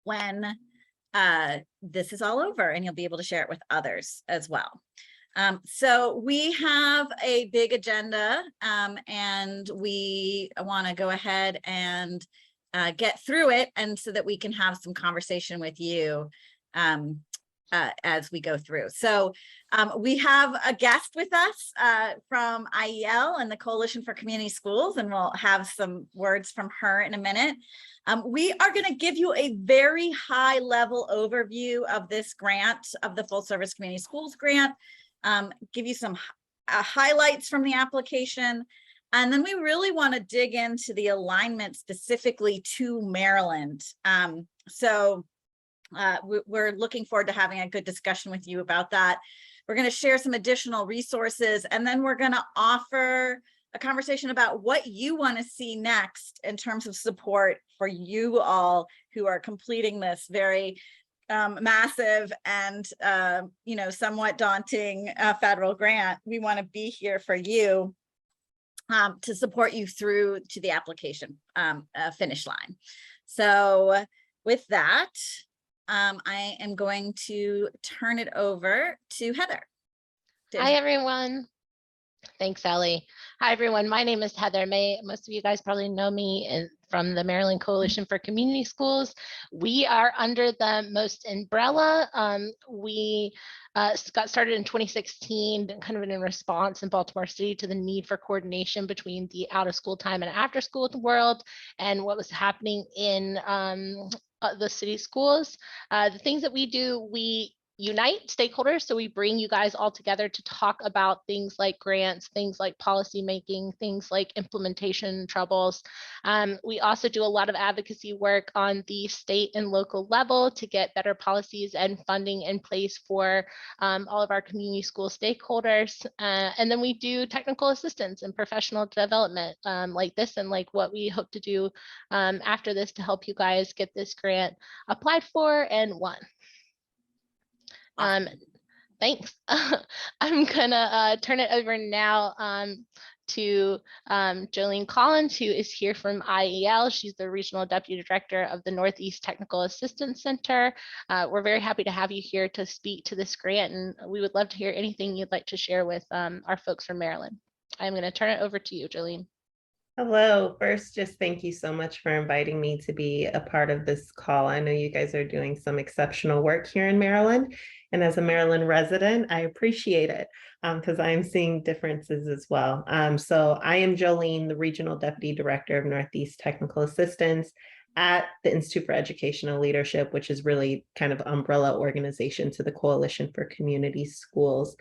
when this is all over, and you'll be able to share it with others as well. So we have a big agenda, and we want to go ahead and get through it, and so that we can have some conversation with you as we go through. So we have a guest with us from IEL and the Coalition for Community Schools, and we'll have some words from her in a minute. We are going to give you a very high level overview of this grant, of the Full Service Community Schools grant, give you some highlights from the application. And then we really want to dig into the alignment specifically to Maryland. We're looking forward to having a good discussion with you about that. We're going to share some additional resources, and then we're going to offer a conversation about what you want to see next in terms of support for you all who are completing this very massive and somewhat daunting federal grant. We want to be here for you to support you through to the application finish line. So with that, I am going to turn it over to Heather. Hi, everyone. Thanks, Ellie. Hi, everyone. My name is Heather May. Most of you guys probably know me from the Maryland Coalition for Community Schools. We are under the MOST umbrella. We got started in 2016, kind of in response in Baltimore City to the need for coordination between the out of school time and after school world and what was happening in the city schools. The things that we do, we unite stakeholders. So we bring you guys all together to talk about things like grants, things like policy making, things like implementation troubles. We also do a lot of advocacy work on the state and local level to get better policies and funding in place for all of our community school stakeholders. And then we do technical assistance and professional development like this, and like what we hope to do after this to help you guys get this grant applied for and won. Thanks. I'm gonna turn it over now to Jolene Collins, who is here from IEL. She's the Regional Deputy Director of the Northeast Technical Assistance Center. We're very happy to have you here to speak to this grant, and we would love to hear anything you'd like to share with our folks from Maryland. I'm gonna turn it over to you, Jolene. Hello. First, just thank you so much for inviting me to be a part of this call. I know you guys are doing some exceptional work here in Maryland. And as a Maryland resident, I appreciate it because I'm seeing differences as well. So I am Jolene, the Regional Deputy Director of Northeast Technical Assistance at the Institute for Educational Leadership, which is really kind of umbrella organization to the Coalition for Community Schools.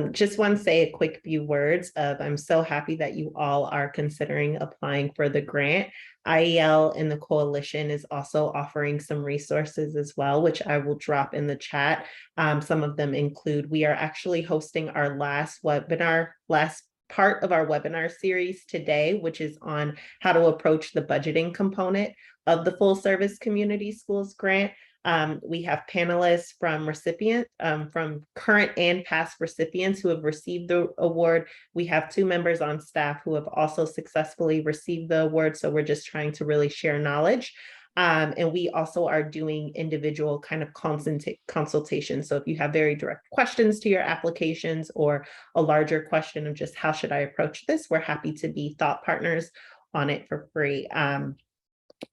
Just want to say a quick few words of, I'm so happy that you all are considering applying for the grant. IEL and the Coalition is also offering some resources as well, which I will drop in the chat. Some of them include, we are actually hosting our last part of our webinar series today, which is on how to approach the budgeting component of the Full Service Community Schools grant. We have panelists from from current and past recipients who have received the award. We have 2 members on staff who have also successfully received the award. So we're just trying to really share knowledge. And we also are doing individual kind of consultations. So if you have very direct questions to your applications or a larger question of just how should I approach this, we're happy to be thought partners on it for free.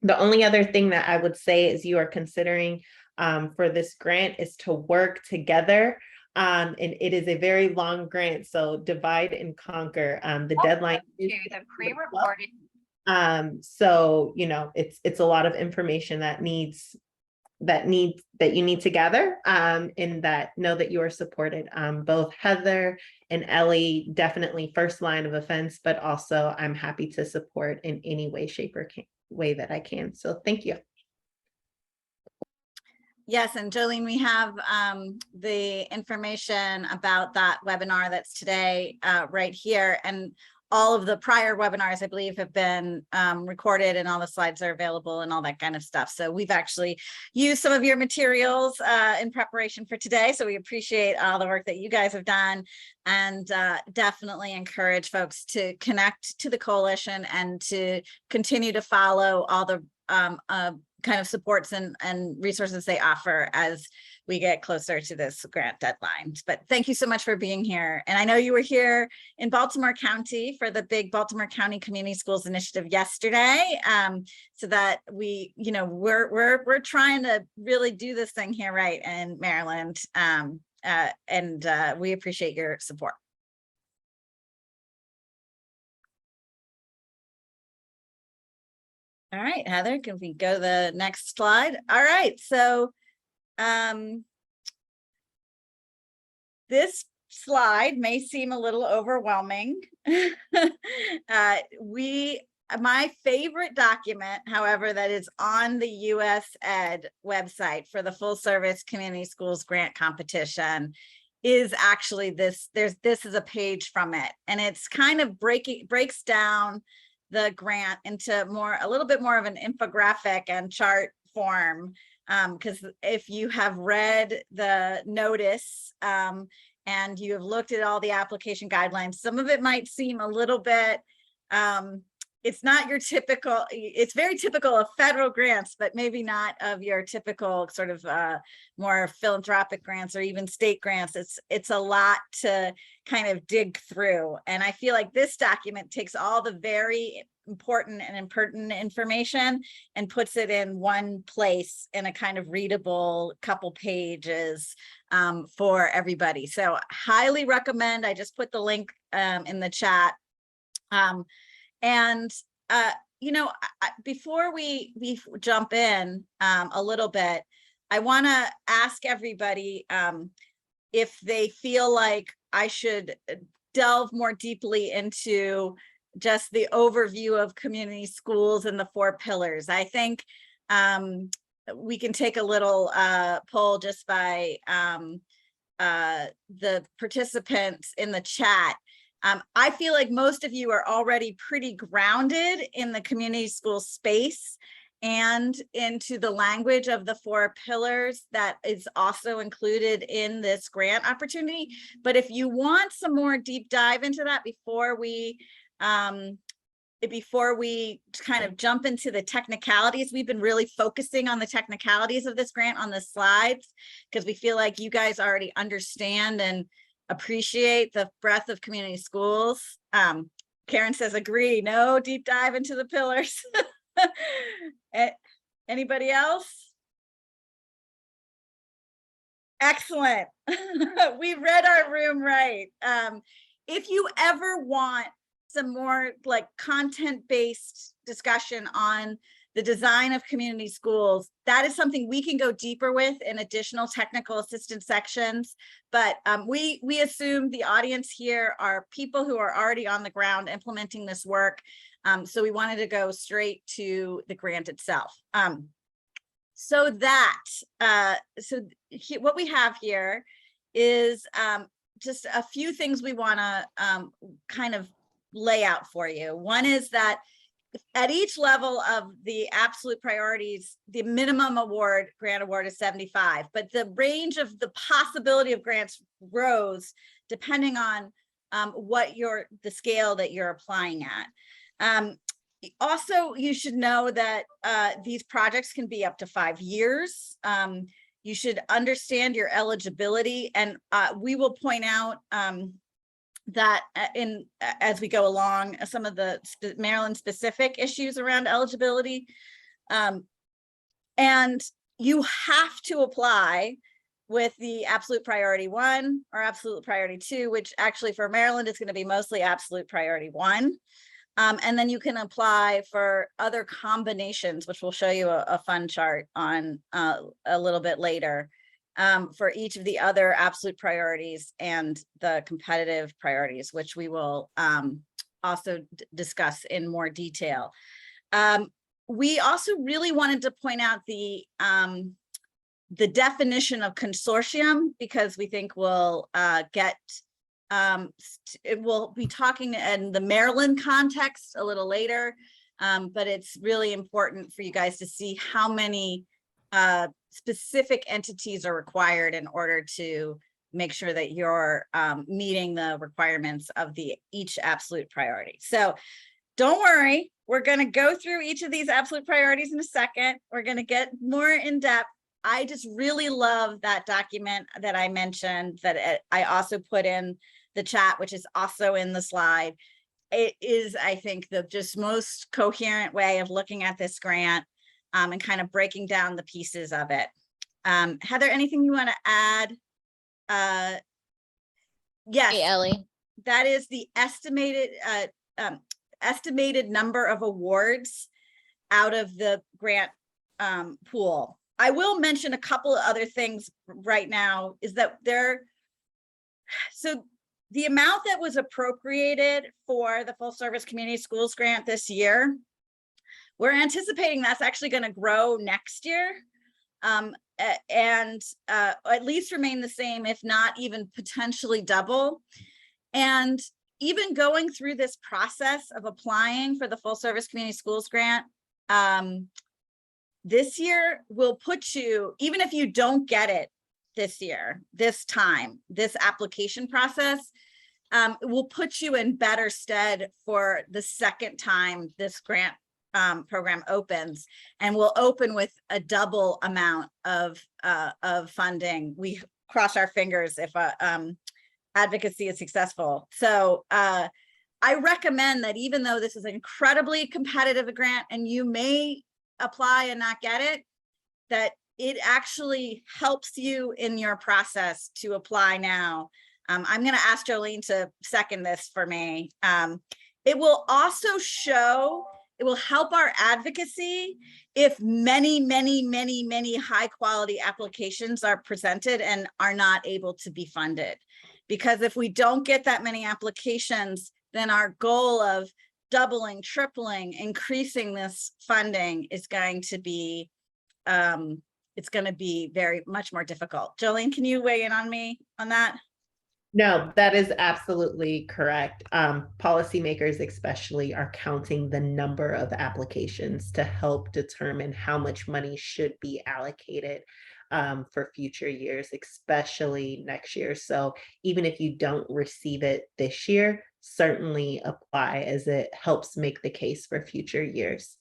The only other thing that I would say is you are considering for this grant is to work together. And it is a very long grant, so divide and conquer. The deadline is the pre-recorded. So it's a lot of information that you need to gather, and that know that you are supported. Both Heather and Ellie definitely first line of offense, but also I'm happy to support in any way, shape, or way that I can. So thank you. Yes, and Jolene, we have the information about that webinar that's today right here, and all of the prior webinars, I believe, have been recorded, and all the slides are available and all that kind of stuff. So we've actually used some of your materials in preparation for today. So we appreciate all the work that you guys have done, and definitely encourage folks to connect to the coalition and to continue to follow all the kind of supports and resources they offer as we get closer to this grant deadline. But thank you so much for being here. And I know you were here in Baltimore County for the big Baltimore County Community Schools Initiative yesterday. So that we, you know, we're trying to really do this thing here right in Maryland. And we appreciate your support. All right, Heather, can we go to the next slide? All right, so this slide may seem a little overwhelming. My favorite document, however, that is on the US Ed website for the full service community schools grant competition is actually this. This is a page from it, and it's kind of breaks down the grant into a little bit more of an infographic and chart form. Because if you have read the notice and you have looked at all the application guidelines, some of it might seem a little bit, it's not your typical, it's very typical of federal grants, but maybe not of your typical sort of more philanthropic grants or even state grants. It's a lot to kind of dig through. And I feel like this document takes all the very important and pertinent information and puts it in one place in a kind of readable couple pages for everybody. So highly recommend. I just put the link in the chat. You know, before we jump in a little bit, I want to ask everybody if they feel like I should delve more deeply into just the overview of community schools and the 4 pillars. I think we can take a little poll just by the participants in the chat. I feel like most of you are already pretty grounded in the community school space and into the language of the 4 pillars that is also included in this grant opportunity. But if you want some more deep dive into that before we kind of jump into the technicalities, we've been really focusing on the technicalities of this grant on the slides because we feel like you guys already understand and appreciate the breadth of community schools. Karen says, agree, no deep dive into the pillars. Anybody else? Excellent. We read our room right. If you ever want some more like content-based discussion on the design of community schools, that is something we can go deeper with in additional technical assistance sections. But we assume the audience here are people who are already on the ground implementing this work. So we wanted to go straight to the grant itself. So what we have here is just a few things we want to kind of lay out for you. One is that at each level of the absolute priorities, the minimum grant award is 75, but the range of the possibility of grants grows depending on the scale that you're applying at. Also, you should know that these projects can be up to 5 years. You should understand your eligibility, and we will point out that as we go along, some of the Maryland specific issues around eligibility. And you have to apply with the absolute priority 1 or absolute priority 2, which actually for Maryland is going to be mostly absolute priority 1. And then you can apply for other combinations, which we'll show you a fun chart on a little bit later. For each of the other absolute priorities and the competitive priorities, which we will also discuss in more detail. We also really wanted to point out the definition of consortium, because we think we'll we'll be talking in the Maryland context a little later, but it's really important for you guys to see how many specific entities are required in order to make sure that you're meeting the requirements of each absolute priority. So don't worry, We're going to go through each of these absolute priorities in a second. We're going to get more in depth. I just really love that document that I mentioned that I also put in the chat, which is also in the slide. It is, I think, the just most coherent way of looking at this grant and kind of breaking down the pieces of it. Heather, anything you want to add? Yes. Hey, Ellie. That is the estimated number of awards out of the grant pool. I will mention a couple of other things right now is that so the amount that was appropriated for the full service community schools grant this year, we're anticipating that's actually going to grow next year. And at least remain the same, if not even potentially double. And even going through this process of applying for the full service community schools grant, this year will put you, even if you don't get it this year, this application process, it will put you in better stead for the second time this grant program opens, and will open with a double amount of funding. We cross our fingers if advocacy is successful. So I recommend that even though this is an incredibly competitive grant and you may apply and not get it, that it actually helps you in your process to apply now. I'm going to ask Jolene to second this for me. It will also show, it will help our advocacy if many high quality applications are presented and are not able to be funded. Because if we don't get that many applications, then our goal of doubling, tripling, increasing this funding is going to be, it's going to be very much more difficult. Jolene, can you weigh in on me on that? No, that is absolutely correct. Policymakers especially are counting the number of applications to help determine how much money should be allocated for future years, especially next year. So even if you don't receive it this year, certainly apply, as it helps make the case for future years.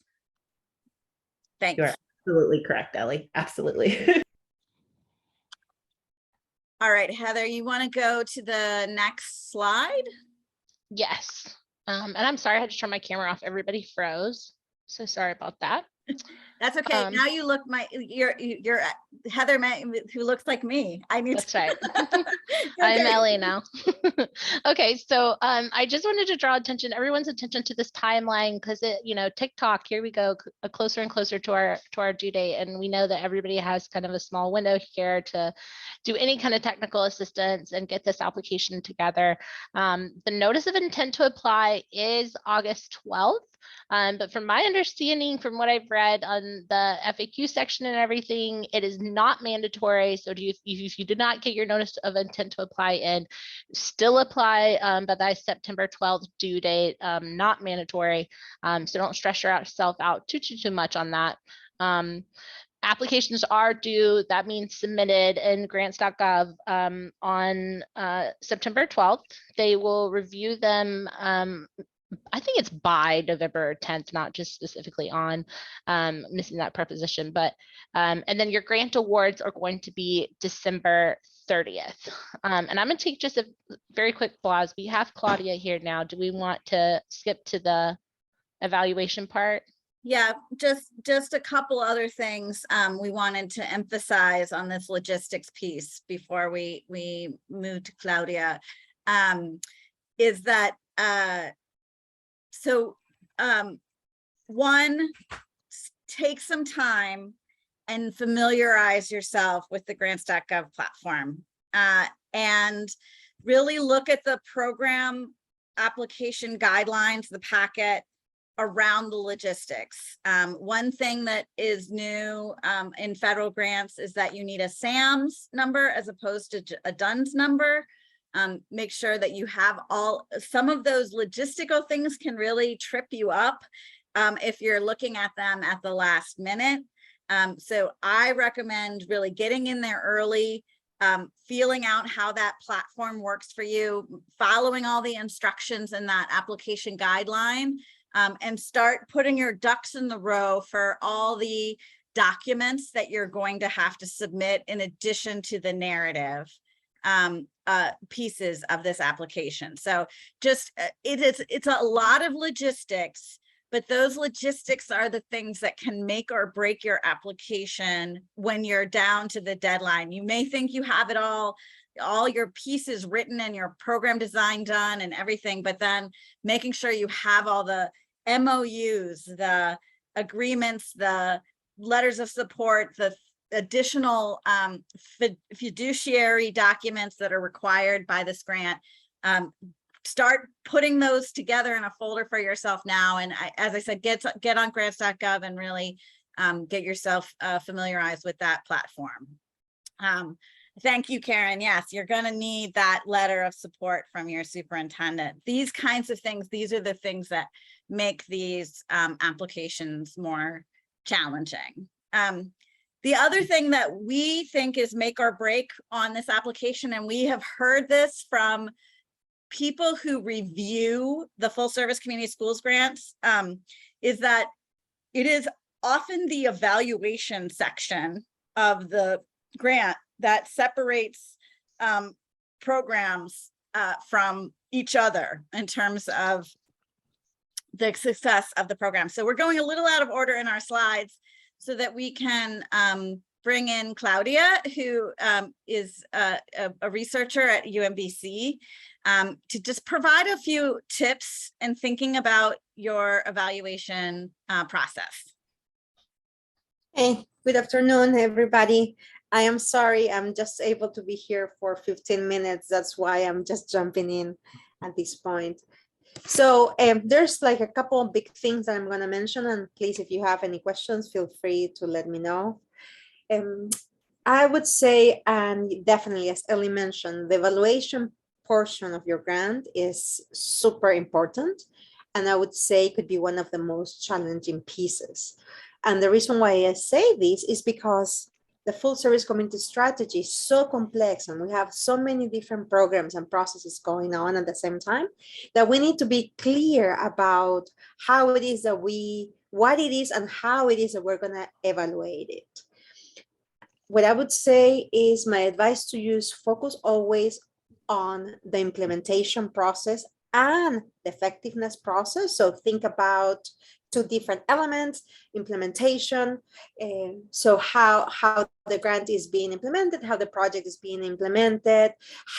Thanks. You're absolutely correct, Ellie. Absolutely. All right, Heather, you want to go to the next slide? Yes. And I'm sorry, I had to turn my camera off. Everybody froze. So sorry about that. That's okay. Now you look you're Heather, who looks like me. I need That's right. I'm Ellie now. Okay, so I just wanted to draw everyone's attention to this timeline, because TikTok, here we go, closer and closer to our due date, and we know that everybody has kind of a small window here to do any kind of technical assistance and get this application together. The notice of intent to apply is August 12th. But from my understanding, from what I've read on the FAQ section and everything, it is not mandatory. So if you did not get your notice of intent to apply in, still apply by the September 12th due date, not mandatory. So don't stress yourself out too much on that. Applications are due, that means submitted in grants.gov on September 12th. They will review them, I think it's by November 10th, not just specifically on, missing that preposition, but, and then your grant awards are going to be December 30th. And I'm gonna take just a very quick pause. We have Claudia here now. Do we want to skip to the evaluation part? Yeah, just a couple other things we wanted to emphasize on this logistics piece before we move to Claudia, is that one, take some time and familiarize yourself with the grants.gov platform and really look at the program application guidelines, the packet around the logistics. One thing that is new in federal grants is that you need a SAMS number as opposed to a DUNS number. Make sure that you have some of those logistical things can really trip you up if you're looking at them at the last minute. So I recommend really getting in there early, feeling out how that platform works for you, following all the instructions in that application guideline, and start putting your ducks in the row for all the documents that you're going to have to submit in addition to the narrative pieces of this application. So just it's a lot of logistics, but those logistics are the things that can make or break your application when you're down to the deadline. You may think you have it all your pieces written and your program design done and everything, but then making sure you have all the MOUs, the agreements, the letters of support, the additional fiduciary documents that are required by this grant. Start putting those together in a folder for yourself now. And as I said, get on grants.gov and really get yourself familiarized with that platform. Thank you, Karen. Yes, you're going to need that letter of support from your superintendent. These kinds of things, these are the things that make these applications more challenging. The other thing that we think is make or break on this application, and we have heard this from people who review the full service community schools grants, is that it is often the evaluation section of the grant that separates programs from each other in terms of the success of the program. So we're going a little out of order in our slides so that we can bring in Claudia, who is a researcher at UMBC, to just provide a few tips in thinking about your evaluation process. Hey, good afternoon, everybody. I am sorry, I'm just able to be here for 15 minutes. That's why I'm just jumping in at this point. So there's like a couple of big things that I'm going to mention, and please, if you have any questions, feel free to let me know. I would say, and definitely, as Ellie mentioned, the evaluation portion of your grant is super important, and I would say could be one of the most challenging pieces. And the reason why I say this is because the full service community strategy is so complex, and we have so many different programs and processes going on at the same time, that we need to be clear about how it is that what it is and how it is that we're going to evaluate it. What I would say is my advice to use focus always on the implementation process and the effectiveness process. So think about two different elements: implementation, so how the grant is being implemented, how the project is being implemented,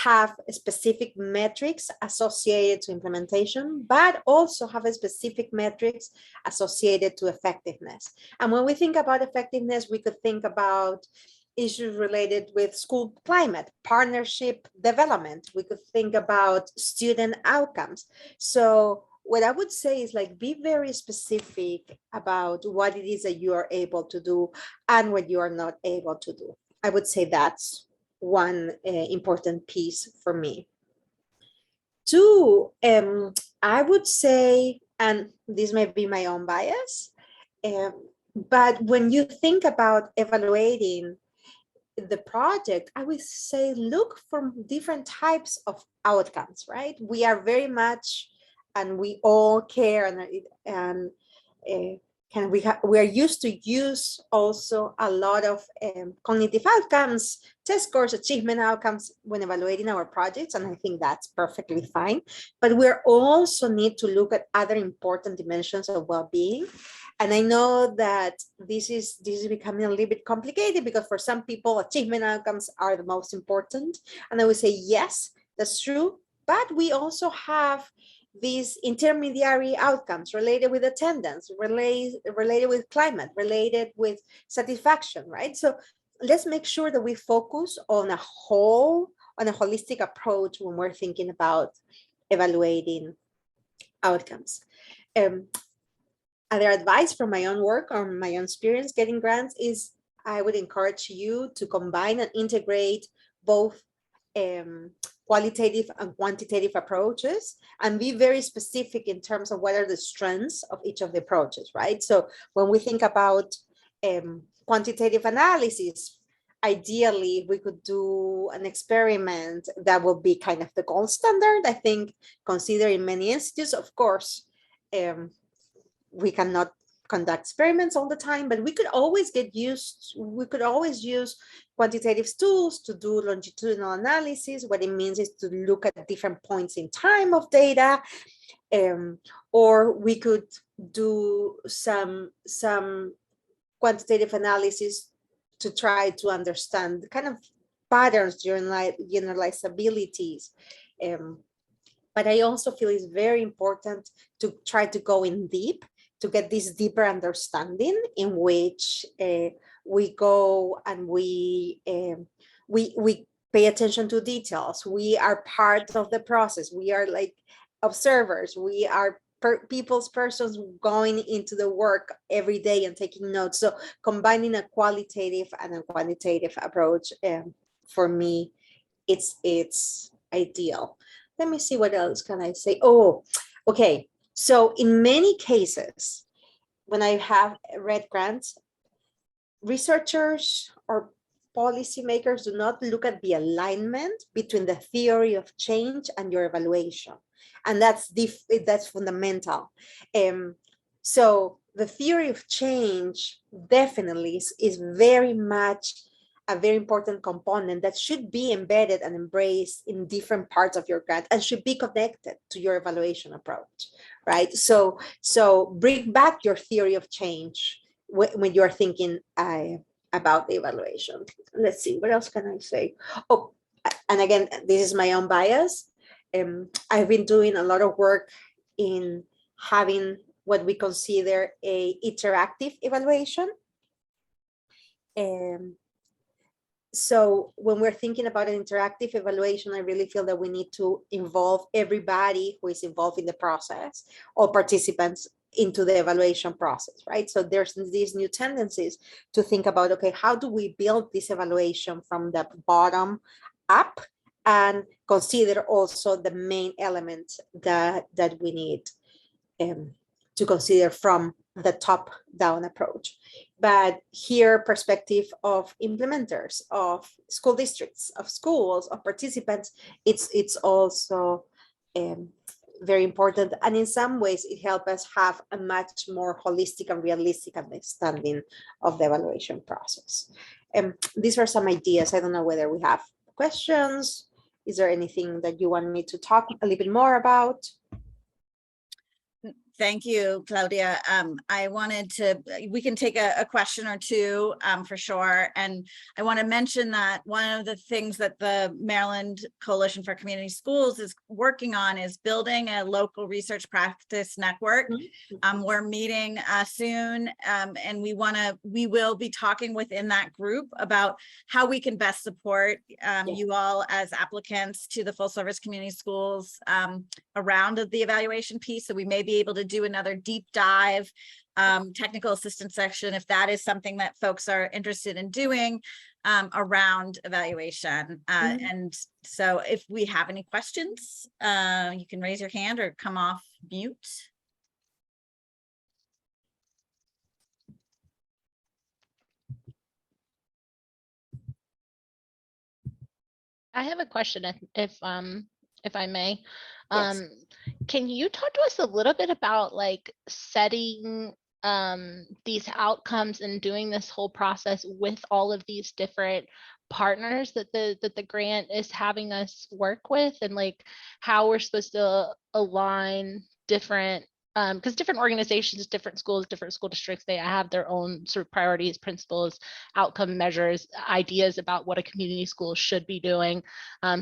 have specific metrics associated to implementation, but also have a specific metrics associated to effectiveness. And when we think about effectiveness, we could think about issues related with school climate, partnership development. We could think about student outcomes. So what I would say is, like, be very specific about what it is that you are able to do and what you are not able to do. I would say that's one important piece for me. Two, I would say, and this may be my own bias, but when you think about evaluating the project, I would say look for different types of outcomes, right? We are very much, and we all care, and we are used to use also a lot of cognitive outcomes, test scores, achievement outcomes when evaluating our projects, and I think that's perfectly fine. But we also need to look at other important dimensions of well-being. And I know that this is becoming a little bit complicated, because for some people, achievement outcomes are the most important. And I would say, yes, that's true. But we also have these intermediary outcomes related with attendance, related with climate, related with satisfaction, right? So let's make sure that we focus on a holistic approach when we're thinking about evaluating outcomes. Other advice from my own work or my own experience getting grants is, I would encourage you to combine and integrate both qualitative and quantitative approaches, and be very specific in terms of what are the strengths of each of the approaches, right? So when we think about quantitative analysis, ideally we could do an experiment that will be kind of the gold standard, I think, considering many institutes. Of course, we cannot conduct experiments all the time, but we could always use quantitative tools to do longitudinal analysis. What it means is to look at different points in time of data, or we could do some quantitative analysis to try to understand kind of patterns, generalizabilities. But I also feel it's very important to try to go in deep, to get this deeper understanding in which we go and we pay attention to details. We are part of the process. We are like observers. We are persons going into the work every day and taking notes. So combining a qualitative and a quantitative approach, for me, it's ideal. Let me see, what else can I say? Oh, okay. So in many cases, when I have read grants, researchers or policymakers do not look at the alignment between the theory of change and your evaluation. And that's fundamental. So the theory of change definitely is very much a very important component that should be embedded and embraced in different parts of your grant and should be connected to your evaluation approach, right? So bring back your theory of change when you're thinking about the evaluation. Let's see, what else can I say? Oh, and again, this is my own bias. I've been doing a lot of work in having what we consider a interactive evaluation. So when we're thinking about an interactive evaluation, I really feel that we need to involve everybody who is involved in the process, or participants into the evaluation process, right? So there's these new tendencies to think about, okay, how do we build this evaluation from the bottom up and consider also the main elements that we need to consider from the top-down approach. But here, perspective of implementers, of school districts, of schools, of participants, it's also very important. And in some ways, it helps us have a much more holistic and realistic understanding of the evaluation process. These are some ideas. I don't know whether we have questions. Is there anything that you want me to talk a little bit more about? Thank you, Claudia. I wanted to, we can take a question or two for sure. And I want to mention that one of the things that the Maryland Coalition for Community Schools is working on is building a local research practice network. We're meeting soon, and we will be talking within that group about how we can best support you all as applicants to the full service community schools around the evaluation piece. So we may be able to do another deep dive technical assistance section if that is something that folks are interested in doing around evaluation. And so if we have any questions, you can raise your hand or come off mute. I have a question if I may. Yes. Can you talk to us a little bit about like setting these outcomes and doing this whole process with all of these different partners that the grant is having us work with, and like how we're supposed to align different because different organizations, different schools, different school districts, they have their own sort of priorities, principles, outcome measures, ideas about what a community school should be doing.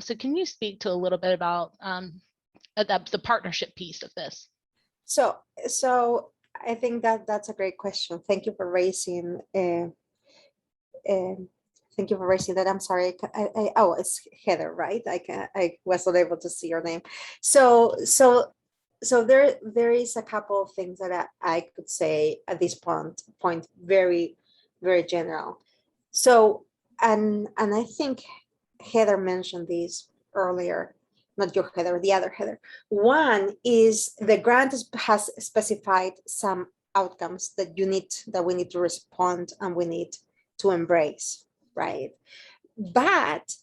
So can you speak to a little bit about the partnership piece of this? So I think that's a great question. Thank you for raising. Thank you for raising that. I'm sorry. Oh, it's Heather, right? I wasn't able to see your name. So there is a couple of things that I could say at this point, very, very general. So and I think Heather mentioned this earlier. Not your Heather, the other Heather. One is the grant has specified some outcomes that we need to respond and we need to embrace, right? But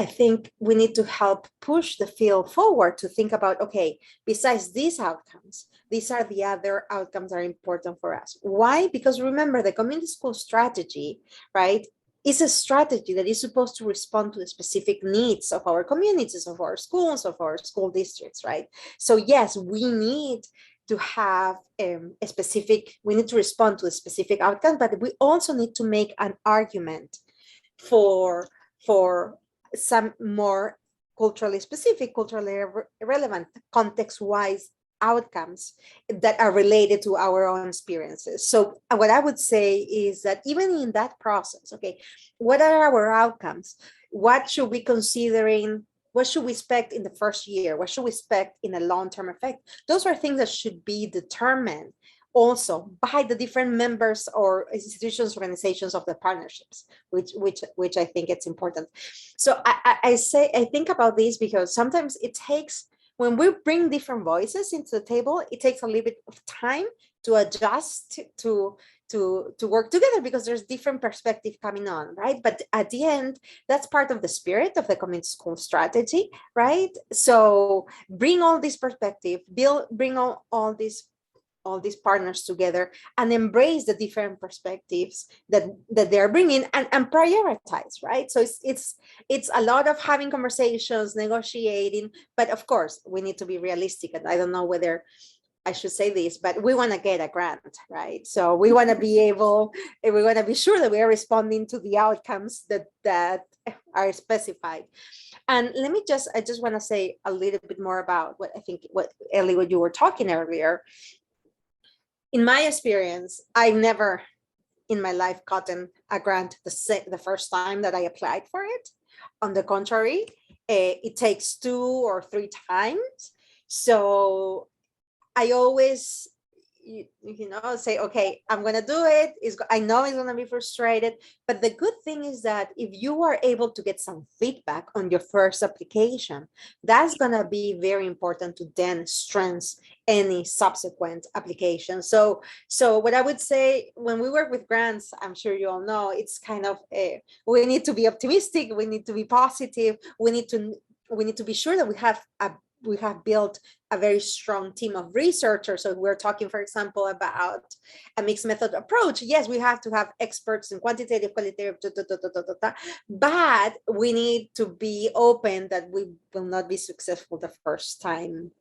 I think we need to help push the field forward to think about, okay, besides these outcomes, these are the other outcomes that are important for us. Why? Because remember, the community school strategy, right, is a strategy that is supposed to respond to the specific needs of our communities, of our schools, of our school districts, right? So yes, we need to have we need to respond to a specific outcome, but we also need to make an argument for some more culturally specific, culturally relevant, context-wise outcomes that are related to our own experiences. So what I would say is that even in that process, okay, what are our outcomes? What should we considering? What should we expect in the first year? What should we expect in a long-term effect? Those are things that should be determined also by the different members or institutions, organizations of the partnerships, which I think it's important. So I think about this because sometimes it takes, when we bring different voices into the table, it takes a little bit of time to adjust to work together because there's different perspective coming on, right? But at the end, that's part of the spirit of the community school strategy, right? So bring all this perspective, bring all these partners together and embrace the different perspectives that they're bringing and prioritize, right? So it's a lot of having conversations, negotiating, but of course we need to be realistic. And I don't know whether I should say this, but we want to get a grant, right? So we want to be able, we want to be sure that we are responding to the outcomes that are specified. And I just want to say a little bit more about what Ellie, what you were talking earlier. In my experience, I've never in my life gotten a grant the first time that I applied for it. On the contrary, it takes 2 or 3 times. So I always, say, okay, I'm going to do it. I know it's going to be frustrated, but the good thing is that if you are able to get some feedback on your first application, that's going to be very important to then strengthen any subsequent application. So what I would say when we work with grants, I'm sure you all know, it's kind of we need to be optimistic. We need to be positive. We need to be sure that we have built a very strong team of researchers. So we're talking, for example, about a mixed method approach. Yes, we have to have experts in quantitative, qualitative, but we need to be open that we will not be successful the first time.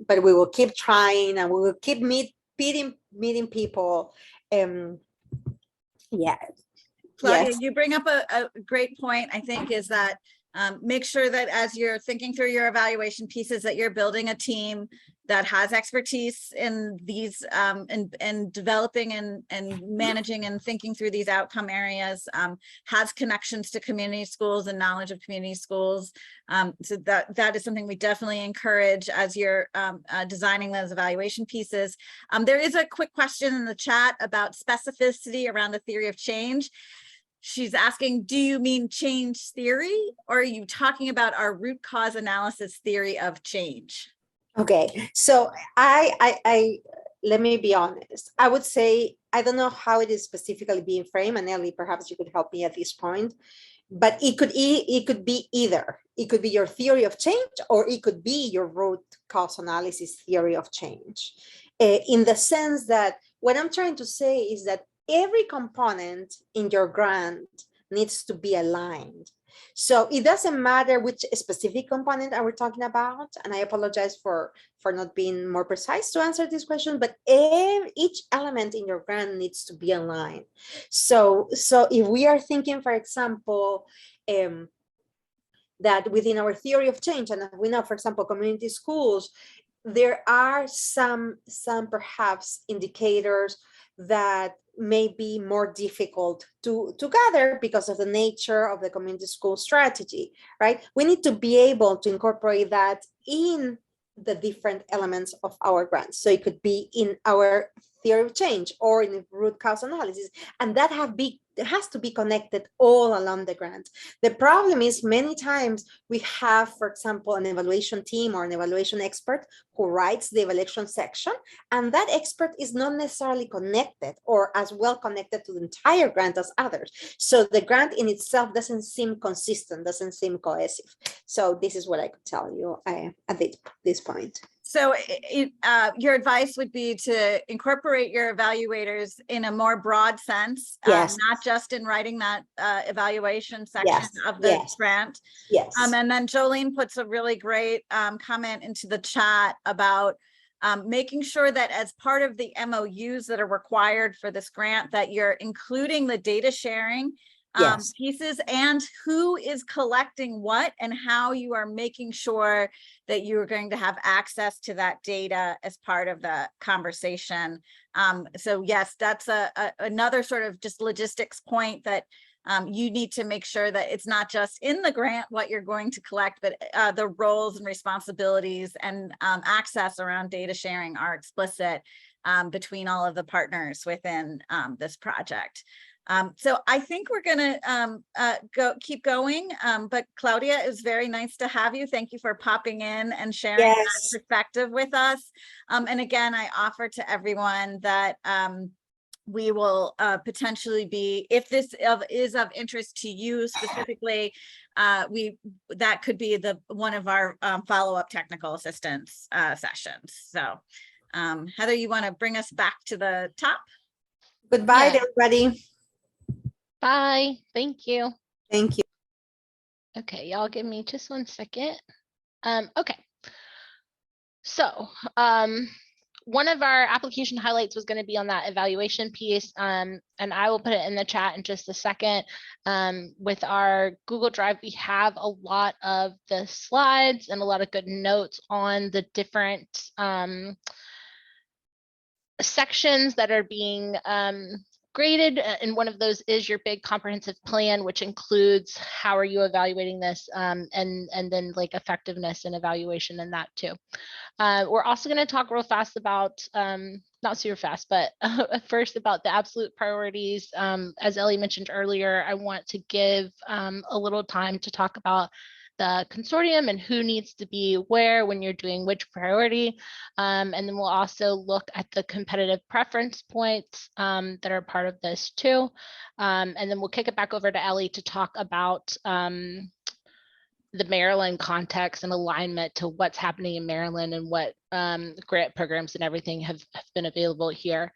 But we will keep trying and we will keep meeting people. Yeah. Claudia, Yes. you bring up a great point, I think, is that make sure that as you're thinking through your evaluation pieces that you're building a team that has expertise in these and developing and managing and thinking through these outcome areas, has connections to community schools and knowledge of community schools. So that is something we definitely encourage as you're designing those evaluation pieces. There is a quick question in the chat about specificity around the theory of change. She's asking, do you mean change theory, or are you talking about our root cause analysis theory of change? Okay, so I let me be honest. I would say, I don't know how it is specifically being framed, and Ellie, perhaps you could help me at this point, but it could be either. It could be your theory of change, or it could be your root cause analysis theory of change. In the sense that what I'm trying to say is that every component in your grant needs to be aligned. So it doesn't matter which specific component are we talking about, and I apologize for not being more precise to answer this question, but each element in your grant needs to be aligned. So if we are thinking, for example, that within our theory of change, and we know, for example, community schools, there are some perhaps indicators that may be more difficult to gather because of the nature of the community school strategy, right? We need to be able to incorporate that in the different elements of our grants. So it could be in our theory of change or in root cause analysis, and that has to be connected all along the grant. The problem is many times we have, for example, an evaluation team or an evaluation expert who writes the evaluation section, and that expert is not necessarily connected or as well connected to the entire grant as others. So the grant in itself doesn't seem consistent, doesn't seem cohesive. So this is what I could tell you at this point. So your advice would be to incorporate your evaluators in a more broad sense, Yes. not just in writing that evaluation section Yes, of the yes. grant. Yes. And then Jolene puts a really great comment into the chat about making sure that as part of the MOUs that are required for this grant, that you're including the data sharing Yes. pieces and who is collecting what and how you are making sure that you're going to have access to that data as part of the conversation. So yes, that's another sort of just logistics point that you need to make sure that it's not just in the grant what you're going to collect, but the roles and responsibilities and access around data sharing are explicit between all of the partners within this project. So I think we're gonna keep going, but Claudia, it was very nice to have you. Thank you for popping in and sharing Yes. that perspective with us. And again, I offer to everyone that we will potentially be, if this is of interest to you specifically, that could be one of our follow-up technical assistance sessions. So Heather, you want to bring us back to the top? Goodbye, Yeah. everybody. Bye. Thank you. Thank you. Okay, y'all give me just 1 second. Okay. So one of our application highlights was going to be on that evaluation piece, and I will put it in the chat in just a second. With our Google Drive, we have a lot of the slides and a lot of good notes on the different sections that are being graded, and one of those is your big comprehensive plan, which includes how are you evaluating this, and then like effectiveness and evaluation in that too. We're also going to talk real fast about, not super fast, but first about the absolute priorities. As Ellie mentioned earlier, I want to give a little time to talk about the consortium and who needs to be where when you're doing which priority. And then we'll also look at the competitive preference points that are part of this too. And then we'll kick it back over to Ellie to talk about the Maryland context and alignment to what's happening in Maryland and what grant programs and everything have been available here.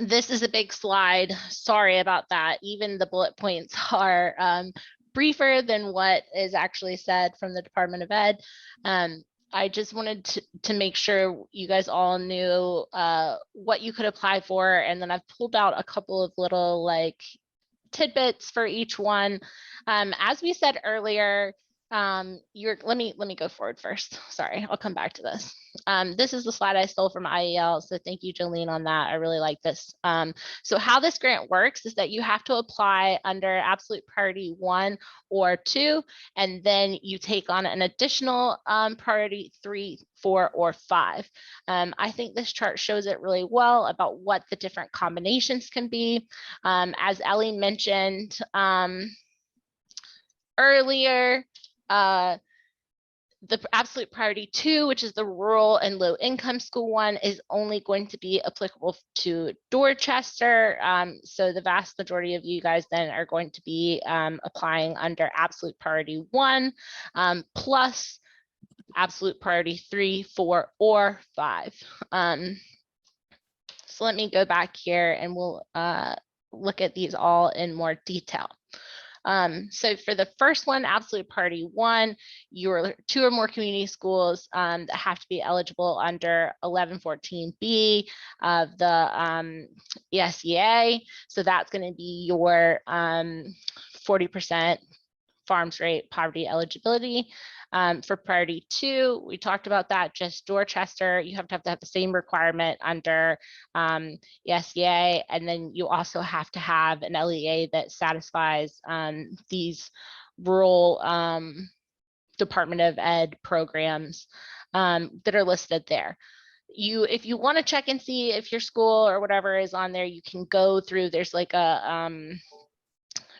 This is a big slide. Sorry about that. Even the bullet points are briefer than what is actually said from the Department of Ed. I just wanted to make sure you guys all knew what you could apply for. And then I've pulled out a couple of little like tidbits for each one. As we said earlier, let me go forward first. Sorry, I'll come back to this. This is the slide I stole from IEL, so thank you, Jolene, on that. I really like this. So how this grant works is that you have to apply under absolute priority 1 or 2, and then you take on an additional priority 3, 4, or 5. I think this chart shows it really well about what the different combinations can be. As Ellie mentioned earlier, the absolute priority 2, which is the rural and low income school one, is only going to be applicable to Dorchester. So the vast majority of you guys then are going to be applying under absolute priority 1 plus absolute priority 3, 4, or 5. So let me go back here and we'll look at these all in more detail. So for the first one, absolute priority 1, your 2 or more community schools that have to be eligible under 1114B of the ESEA. So that's going to be your 40% farms rate poverty eligibility. For priority 2, we talked about that, just Dorchester, you have to have the same requirement under ESEA, and then you also have to have an LEA that satisfies these rural Department of Ed programs that are listed there. if you want to check and see if your school or whatever is on there, you can go through, there's like a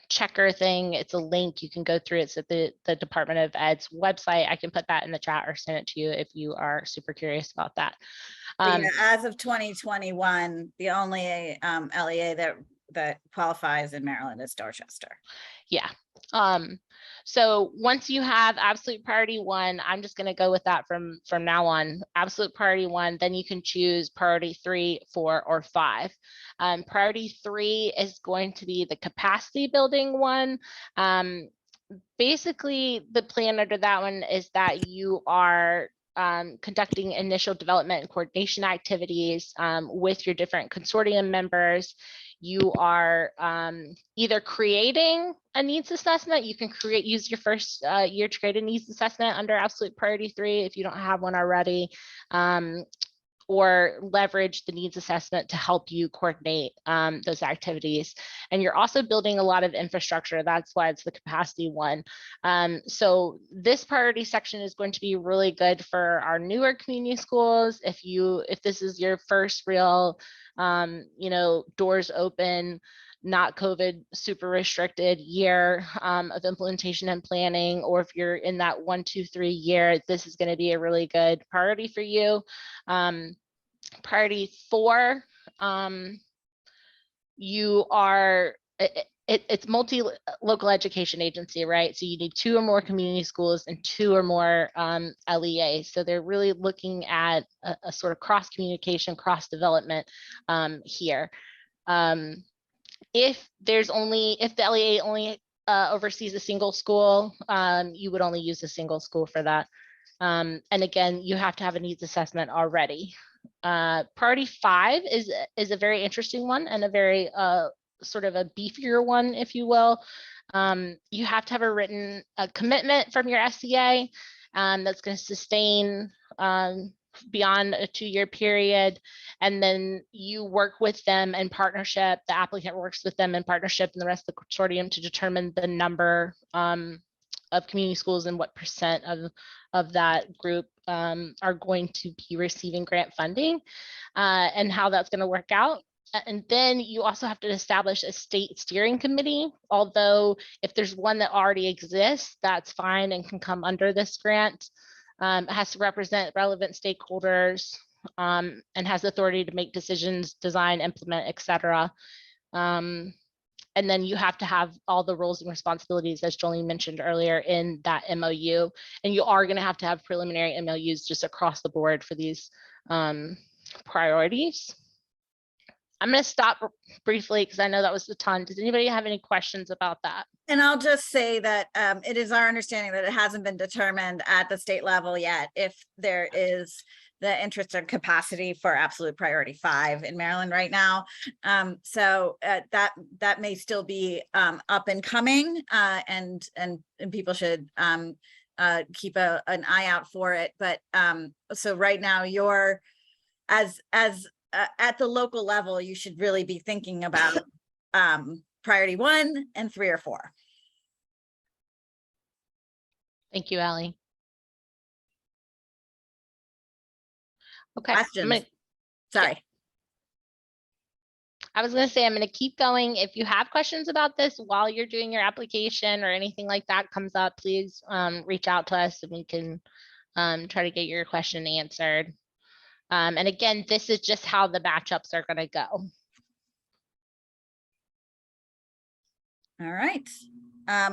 checker thing. It's a link. You can go through. It's at the Department of Ed's website. I can put that in the chat or send it to you if you are super curious about that. Yeah, as of 2021, the only LEA that qualifies in Maryland is Dorchester. Yeah. So once you have absolute priority 1, I'm just going to go with that from now on. Absolute priority 1, then you can choose priority 3, 4, or 5. Priority 3 is going to be the capacity building one. Basically, the plan under that one is that you are conducting initial development and coordination activities with your different consortium members. You are either creating a needs assessment. You can use your first year to create a needs assessment under absolute priority 3 if you don't have one already, or leverage the needs assessment to help you coordinate those activities. And you're also building a lot of infrastructure. That's why it's the capacity one. So this priority section is going to be really good for our newer community schools. If this is your first real, doors open, not COVID super restricted year of implementation and planning, or if you're in that 1, 2, 3 year, this is going to be a really good priority for you. Priority 4, you are, it's multi-local education agency, right? So you need 2 or more community schools and 2 or more LEAs. So they're really looking at a sort of cross communication, cross development here. If the LEA only oversees a single school, you would only use a single school for that. And again, you have to have a needs assessment already. Priority 5 is a very interesting one and a very sort of a beefier one, if you will. You have to have a written commitment from your SEA that's going to sustain beyond a 2-year period, and then you work with them in partnership. The applicant works with them in partnership and the rest of the consortium to determine the number of community schools and what percent of that group are going to be receiving grant funding and how that's going to work out. And then you also have to establish a state steering committee, although if there's one that already exists, that's fine and can come under this grant. It has to represent relevant stakeholders and has authority to make decisions, design, implement, etc. And then you have to have all the roles and responsibilities, as Jolene mentioned earlier, in that MOU. And you are going to have preliminary MOUs just across the board for these priorities. I'm going to stop briefly because I know that was a ton. Does anybody have any questions about that? And I'll just say that it is our understanding that it hasn't been determined at the state level yet if there is the interest or capacity for absolute priority 5 in Maryland right now. So that may still be up and coming, and people should keep an eye out for it. But so right now, you're as at the local level, you should really be thinking about priority 1 and 3 or 4. Thank you, Allie. Okay. Questions? Sorry. I was going to say, I'm going to keep going. If you have questions about this while you're doing your application or anything like that comes up, please reach out to us and we can try to get your question answered. And again, this is just how the matchups are going to go. All right.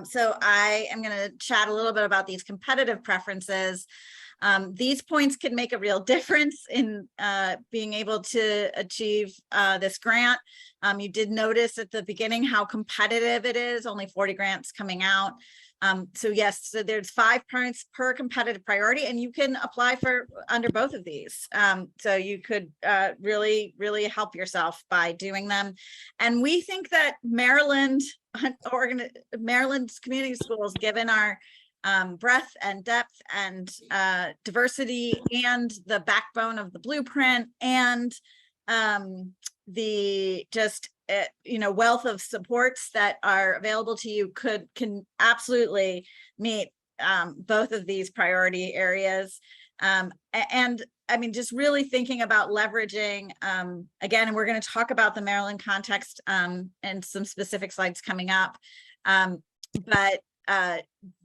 So I am going to chat a little bit about these competitive preferences. These points can make a real difference in being able to achieve this grant. You did notice at the beginning how competitive it is, only 40 grants coming out. So yes, so there's 5 points per competitive priority, and you can apply for under both of these. So you could really, really help yourself by doing them. And we think that Maryland's community schools, given our breadth and depth and diversity and the backbone of the blueprint and the just wealth of supports that are available to you, can absolutely meet both of these priority areas. And I mean, just really thinking about leveraging, again, and we're going to talk about the Maryland context and some specific slides coming up. But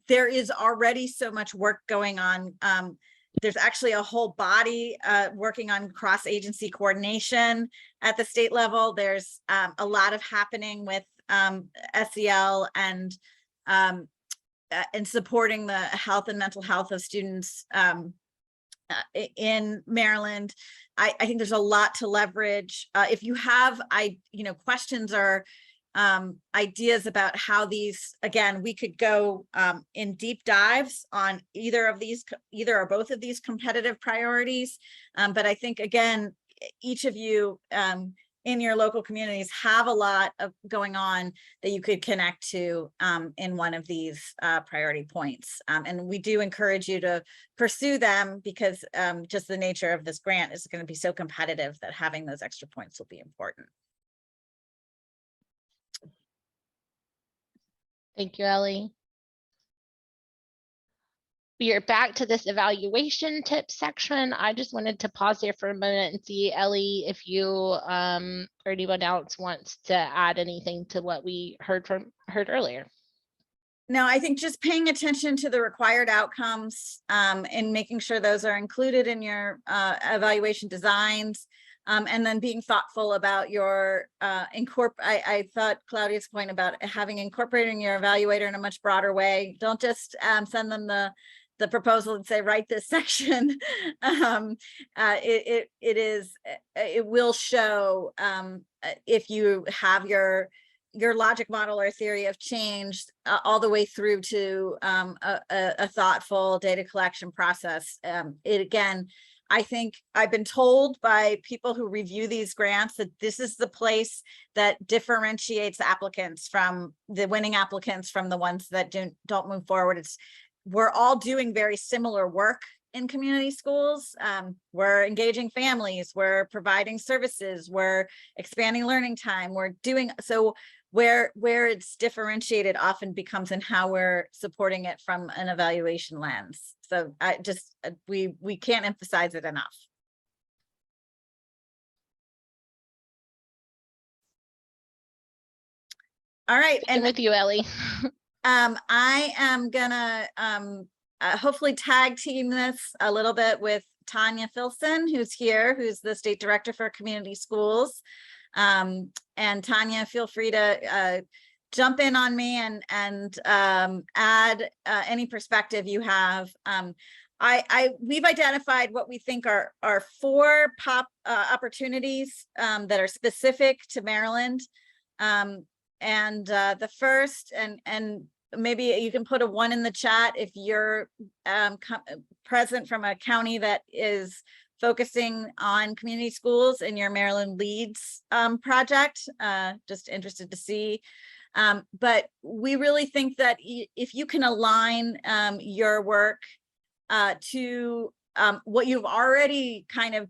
there is already so much work going on. There's actually a whole body working on cross-agency coordination at the state level. There's a lot of happening with SEL and supporting the health and mental health of students in Maryland. I think there's a lot to leverage. If you have, questions or ideas about how these, again, we could go in deep dives on either or both of these competitive priorities. But I think, again, each of you in your local communities have a lot of going on that you could connect to in one of these priority points. And we do encourage you to pursue them because just the nature of this grant is going to be so competitive that having those extra points will be important. Thank you, Ellie. We are back to this evaluation tips section. I just wanted to pause here for a moment and see, Ellie, if you or anyone else wants to add anything to what we heard earlier. No, I think just paying attention to the required outcomes and making sure those are included in your evaluation designs. And then being thoughtful about your I thought Claudia's point about incorporating your evaluator in a much broader way. Don't just send them the proposal and say, write this section. It will show if you have your logic model or theory of change all the way through to a thoughtful data collection process. Again, I think I've been told by people who review these grants that this is the place that differentiates applicants from the winning applicants from the ones that don't move forward. We're all doing very similar work in community schools. We're engaging families, we're providing services, we're expanding learning time, we're doing so. Where it's differentiated often becomes in how we're supporting it from an evaluation lens. So I just, we can't emphasize it enough. All right. And with you, Ellie. I am gonna hopefully tag team this a little bit with Tanya Filson, who's here, who's the State Director for Community Schools. And Tanya, feel free to jump in on me and add any perspective you have. We've identified what we think are 4 opportunities that are specific to Maryland. And the first, and maybe you can put a 1 in the chat if you're present from a county that is focusing on community schools in your Maryland Leads project. Just interested to see. But we really think that if you can align your work to what you've already kind of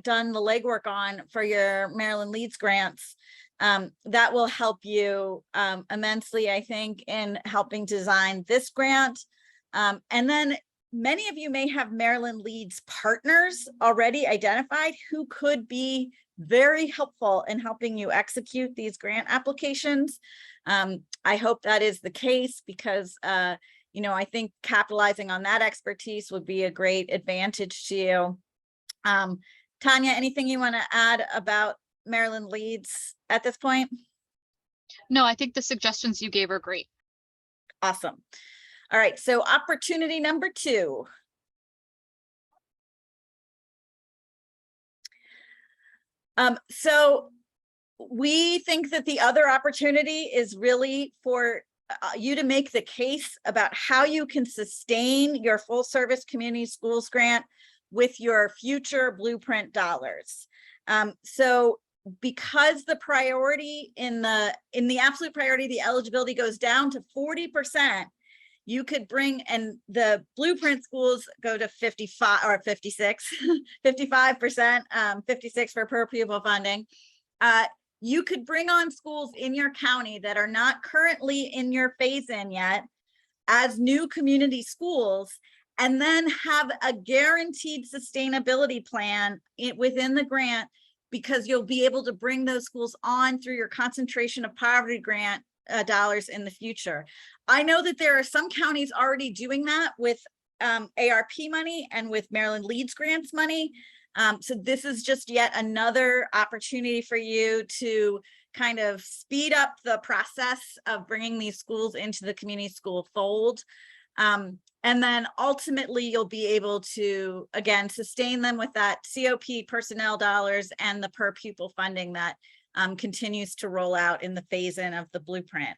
done the legwork on for your Maryland Leads grants, that will help you immensely, I think, in helping design this grant. And then many of you may have Maryland Leads partners already identified who could be very helpful in helping you execute these grant applications. I hope that is the case because, I think capitalizing on that expertise would be a great advantage to you. Tanya, anything you want to add about Maryland Leads at this point? No, I think the suggestions you gave are great. Awesome. All right, so opportunity number 2. So we think that the other opportunity is really for you to make the case about how you can sustain your full service community schools grant with your future blueprint dollars. So because the priority in the absolute priority, the eligibility goes down to 40%, you could bring, and the blueprint schools go to 55 or 56, 55%, 56 for per pupil funding. You could bring on schools in your county that are not currently in your phase in yet as new community schools and then have a guaranteed sustainability plan within the grant, because you'll be able to bring those schools on through your concentration of poverty grant dollars in the future. I know that there are some counties already doing that with ARP money and with Maryland Leads grants money. So this is just yet another opportunity for you to kind of speed up the process of bringing these schools into the community school fold. And then ultimately you'll be able to, again, sustain them with that COP personnel dollars and the per pupil funding that continues to roll out in the phase in of the blueprint.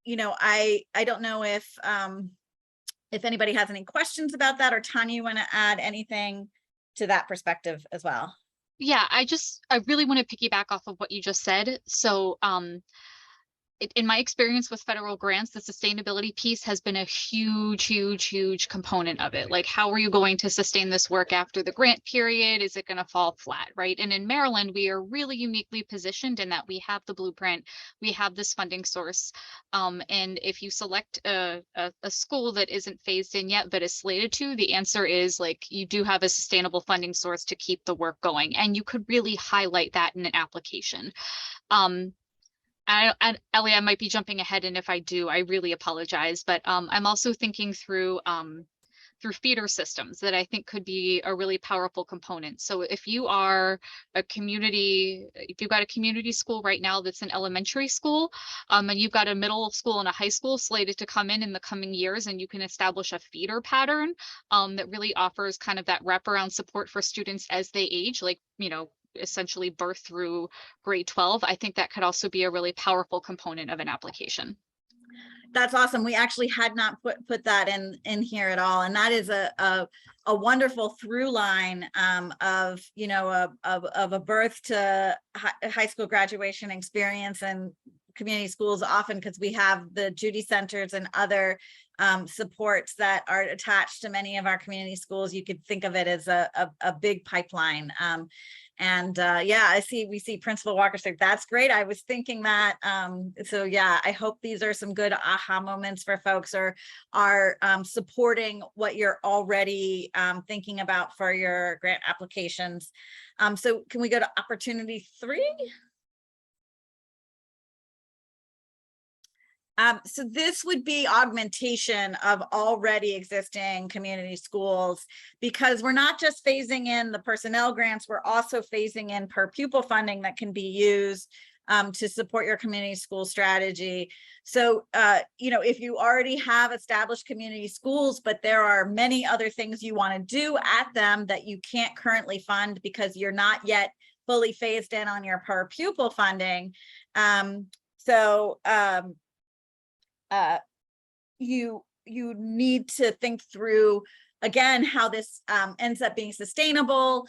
You know, I don't know if anybody has any questions about that, or Tanya, you want to add anything to that perspective as well? Yeah, I really want to piggyback off of what you just said. So in my experience with federal grants, the sustainability piece has been a huge component of it. Like, how are you going to sustain this work after the grant period? Is it going to fall flat, right? And in Maryland, we are really uniquely positioned in that we have the blueprint, we have this funding source. And if you select a school that isn't phased in yet, but is slated to, the answer is like, you do have a sustainable funding source to keep the work going. And you could really highlight that in an application. And Ellie, I might be jumping ahead, and if I do, I really apologize. But I'm also thinking through feeder systems that I think could be a really powerful component. So if you are if you've got a community school right now that's an elementary school, and you've got a middle school and a high school slated to come in the coming years, and you can establish a feeder pattern that really offers kind of that wraparound support for students as they age, like, you know, essentially birth through grade 12, I think that could also be a really powerful component of an application. That's awesome. We actually had not put that in here at all, and that is a wonderful through line of, you know, of a birth to high school graduation experience and community schools, often because we have the Judy Centers and other supports that are attached to many of our community schools. You could think of it as a big pipeline. Yeah, we see Principal Walker said, that's great. I was thinking that. So yeah, I hope these are some good aha moments for folks, or are supporting what you're already thinking about for your grant applications. So can we go to opportunity 3? So this would be augmentation of already existing community schools, because we're not just phasing in the personnel grants, we're also phasing in per pupil funding that can be used to support your community school strategy. So, you know, if you already have established community schools, but there are many other things you want to do at them that you can't currently fund because you're not yet fully phased in on your per pupil funding. You need to think through again how this ends up being sustainable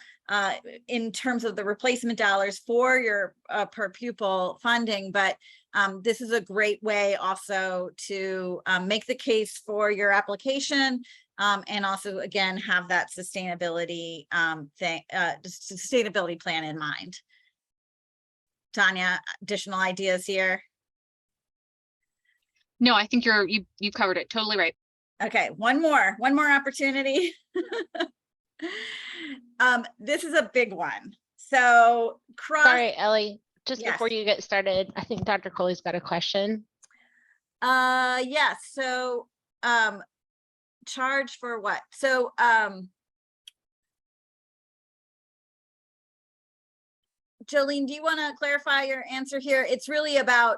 in terms of the replacement dollars for your per pupil funding. But this is a great way also to make the case for your application, and also again have that sustainability sustainability plan in mind. Tanya, additional ideas here? No, I think you covered it totally right. Okay, one more opportunity. This is a big one. So Sorry, Ellie, just Yes. before you get started, I think Dr. Coley's got a question. Yes. So charge for what? So Jolene, do you want to clarify your answer here? It's really about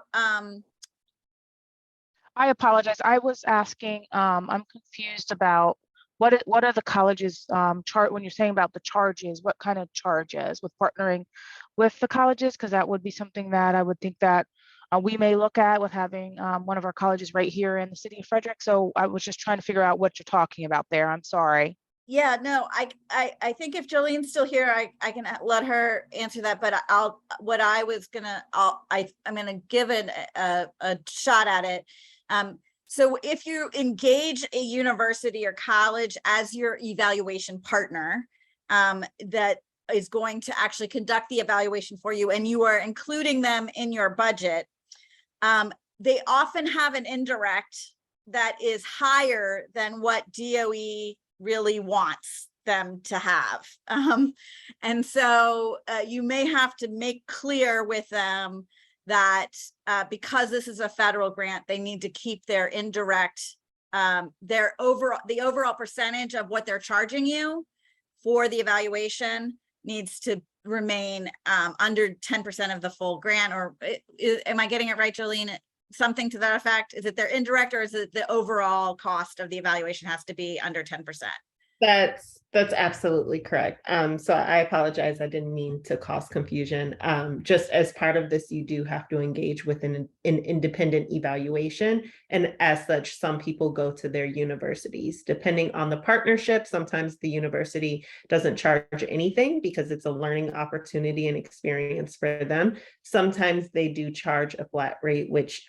I apologize. I was asking, I'm confused about what are the colleges chart when you're saying about the charges, what kind of charges with partnering with the colleges? Because that would be something that I would think that we may look at with having one of our colleges right here in the city of Frederick. So I was just trying to figure out what you're talking about there. I'm sorry. Yeah, no, I think if Jolene's still here, I can let her answer that, but I'm gonna give it a shot at it. So if you engage a university or college as your evaluation partner, that is going to actually conduct the evaluation for you, and you are including them in your budget, they often have an indirect that is higher than what DOE really wants them to have. And so you may have to make clear with them that because this is a federal grant, they need to keep their indirect, the overall percentage of what they're charging you for the evaluation needs to remain under 10% of the full grant. Or am I getting it right, Jolene? Something to that effect? Is it their indirect, or is it the overall cost of the evaluation has to be under 10%? That's absolutely correct. So I apologize. I didn't mean to cause confusion. Just as part of this, you do have to engage with an independent evaluation. And as such, some people go to their universities. Depending on the partnership, sometimes the university doesn't charge anything because it's a learning opportunity and experience for them. Sometimes they do charge a flat rate, which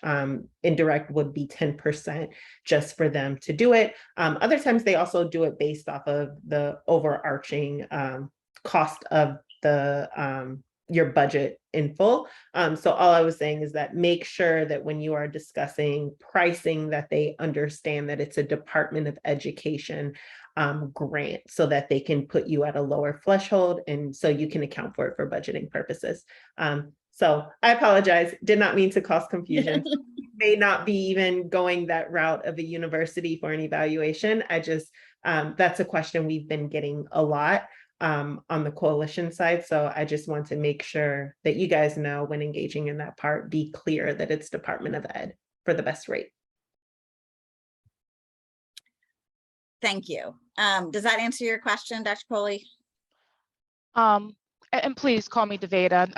indirect would be 10% just for them to do it. Other times they also do it based off of the overarching cost of the your budget in full. So all I was saying is that make sure that when you are discussing pricing, that they understand that it's a Department of Education grant, so that they can put you at a lower threshold, and so you can account for it for budgeting purposes. So I apologize, did not mean to cause confusion. May not be even going that route of a university for an evaluation. I just, that's a question we've been getting a lot on the coalition side. So I just want to make sure that you guys know, when engaging in that part, be clear that it's Department of Ed for the best rate. Thank you. Does that answer your question, Dr. Poli? And please call me Deveda.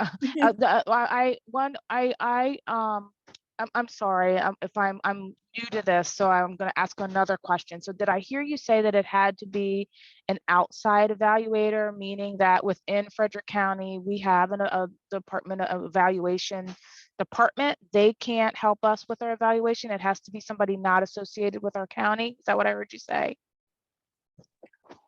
I'm sorry if I'm new to this, so I'm going to ask another question. So did I hear you say that it had to be an outside evaluator, meaning that within Frederick County, we have a Department of Evaluation department? They can't help us with our evaluation. It has to be somebody not associated with our county. Is that what I heard you say?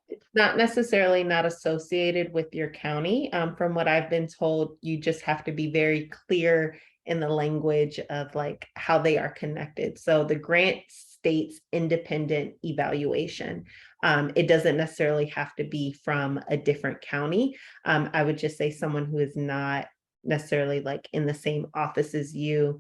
It's not necessarily not associated with your county. From what I've been told, you just have to be very clear in the language of like how they are connected. So the grant states independent evaluation. It doesn't necessarily have to be from a different county. I would just say someone who is not necessarily like in the same office as you,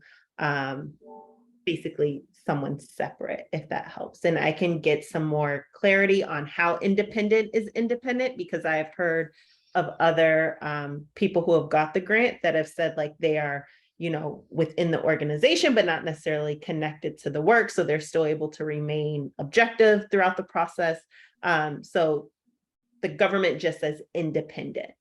basically someone separate, if that helps. And I can get some more clarity on how independent is independent, because I have heard of other people who have got the grant that have said like they are, you know, within the organization, but not necessarily connected to the work. So they're still able to remain objective throughout the process. So the government just says independent.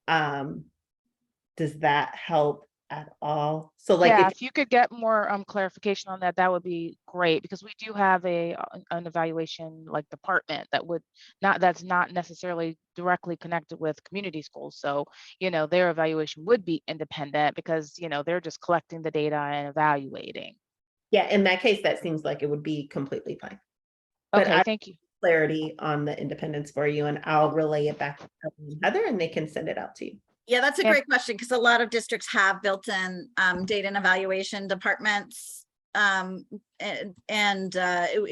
Does that help at all? So like, yeah, if you could get more clarification on that, that would be great, because we do have an evaluation like department that would that's not necessarily directly connected with community schools. So, you know, their evaluation would be independent because, you know, they're just collecting the data and evaluating. yeah, in that case, that seems like it would be completely fine. But Okay, thank you. Clarity on the independence for you, and I'll relay it back to Heather and they can send it out to you. Yeah, that's a Yeah. great question, because a lot of districts have built-in data and evaluation departments. It